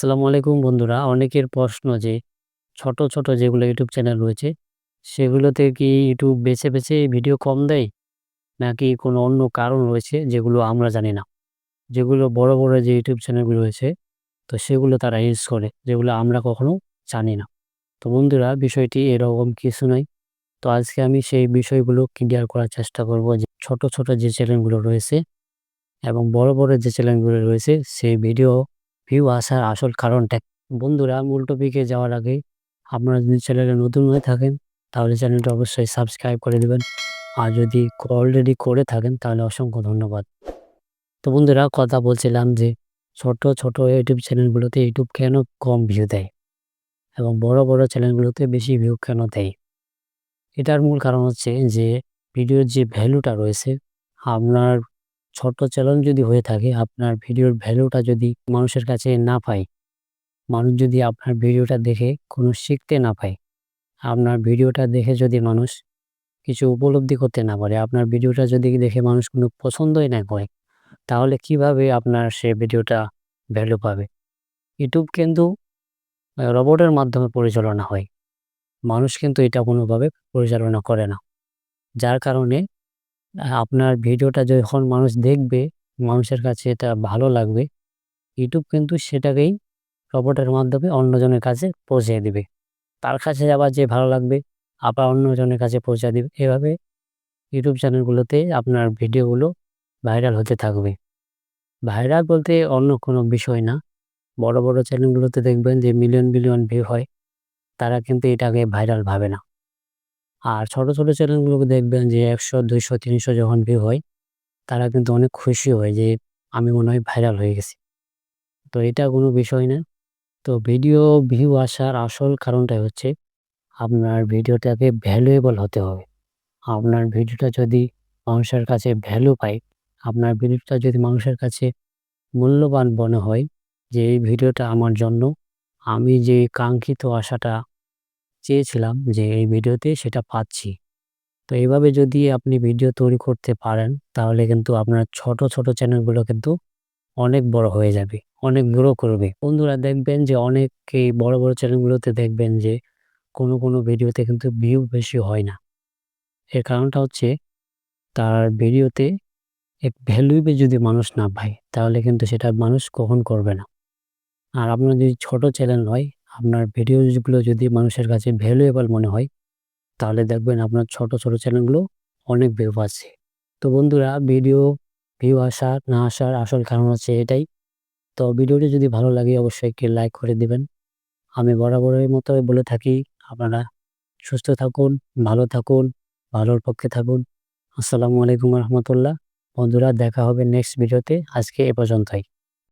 আসসালামু আলাইকুম বন্ধুরা। অনেকের প্রশ্ন যে ছোট যেগুলো YouTube চ্যানেল রয়েছে, সেগুলোতে কি YouTube বেছে ভিডিও কম দেয়? নাকি কোনো অন্য কারণ রয়েছে যেগুলো আমরা জানি না? যেগুলো বড় যে YouTube চ্যানেলগুলো রয়েছে, তো সেগুলো তারা ইউজ করে, যেগুলো আমরা কখনো জানি না। তো বন্ধুরা, বিষয়টি এরকম কিছু নয়। তো আজকে আমি সেই বিষয়গুলো ক্লিয়ার করার চেষ্টা করব যে ছোট যে চ্যানেলগুলো রয়েছে এবং বড় যে চ্যানেলগুলো রয়েছে, সেই ভিডিও ভিউ আসার আসল কারণটা কি? বন্ধুরা, মূল টপিকে যাওয়ার আগে আপনারা যদি চ্যানেলে নতুন হয়ে থাকেন, তাহলে চ্যানেলটা অবশ্যই সাবস্ক্রাইব করে দিবেন। আর যদি অলরেডি করে থাকেন, তাহলে অসংখ্য ধন্যবাদ। তো বন্ধুরা, কথা বলছিলাম যে ছোট ইউটিউব চ্যানেলগুলোতে ইউটিউব কেন কম ভিউ দেয় এবং বড় চ্যানেলগুলোতে বেশি ভিউ কেন দেয়? এটার মূল কারণ হচ্ছে যে ভিডিওর যে ভ্যালুটা রয়েছে, আপনার ছোট চ্যানেল যদি হয়ে থাকে, আপনার ভিডিওর ভ্যালুটা যদি মানুষের কাছে না পায়, মানুষ যদি আপনার ভিডিওটা দেখে কোনো শিখতে না পায়, আপনার ভিডিওটা দেখে যদি মানুষ কিছু উপলব্ধি করতে না পারে, আপনার ভিডিওটা যদি দেখে মানুষ কোনো পছন্দই না করে, তাহলে কিভাবে আপনার সে ভিডিওটা ভ্যালু পাবে? ইউটিউব কিন্তু রোবটের মাধ্যমে পরিচালনা হয়। মানুষ কিন্তু এটা কোনোভাবে পরিচালনা করে না। যার কারণে আপনার ভিডিওটা যখন মানুষ দেখবে, মানুষের কাছে এটা ভালো লাগবে, ইউটিউব কিন্তু সেটাকেই রোবটের মাধ্যমে অন্যজনের কাছে পৌঁছে দিবে। তার কাছে আবার যে ভালো লাগবে, আবার অন্যজনের কাছে পৌঁছে দিবে। এভাবে ইউটিউব চ্যানেলগুলোতে আপনার ভিডিওগুলো ভাইরাল হতে থাকবে। ভাইরাল বলতে অন্য কোনো বিষয় না। বড় চ্যানেলগুলোতে দেখবেন যে মিলিয়ন ভিউ হয়। তারা কিন্তু এটাকে ভাইরাল ভাবে না। আর ছোট চ্যানেলগুলোকে দেখবেন যে ১০০, ২০০, ৩০০ যখন ভিউ হয়, তারা কিন্তু অনেক খুশি হয় যে আমি মনে হয় ভাইরাল হয়ে গেছি। তো এটা কোনো বিষয় না। তো ভিডিও ভিউ আসার আসল কারণটাই হচ্ছে আপনার ভিডিওটাকে ভ্যালুয়েবল হতে হবে। আপনার ভিডিওটা যদি মানুষের কাছে ভ্যালু পায়, আপনার ভিডিওটা যদি মানুষের কাছে মূল্যবান মনে হয় যে এই ভিডিওটা আমার জন্য, আমি যে কাঙ্ক্ষিত আশাটা চেয়েছিলাম যে এই ভিডিওতে সেটা পাচ্ছি। তো এইভাবে যদি আপনি ভিডিও তৈরি করতে পারেন, তাহলে কিন্তু আপনার ছোট চ্যানেলগুলো কিন্তু অনেক বড় হয়ে যাবে, অনেক গ্রো করবে। বন্ধুরা, দেখবেন যে অনেকেই বড় চ্যানেলগুলোতে দেখবেন যে কোনো ভিডিওতে কিন্তু ভিউ বেশি হয় না। এর কারণটা হচ্ছে তার ভিডিওতে ভ্যালুই যদি মানুষ না পায়, তাহলে কিন্তু সেটা মানুষ গ্রহণ করবে না। আর আপনার যদি ছোট চ্যানেল হয়, আপনার ভিডিওগুলো যদি মানুষের কাছে ভ্যালুয়েবল মনে হয়, তাহলে দেখবেন আপনার ছোট চ্যানেলগুলো অনেক ভিউ পাচ্ছে। তো বন্ধুরা, ভিডিও ভিউ আসা না আসার আসল কারণ হচ্ছে এটাই। তো ভিডিওটি যদি ভালো লাগে, অবশ্যই একটি লাইক করে দিবেন। আমি বরাবরের মতো বলে থাকি, আপনারা সুস্থ থাকুন, ভালো থাকুন, ভালোর পক্ষে থাকুন। আসসালামু আলাইকুম রহমতুল্লাহ। বন্ধুরা, দেখা হবে নেক্সট ভিডিওতে। আজকে এ পর্যন্তই।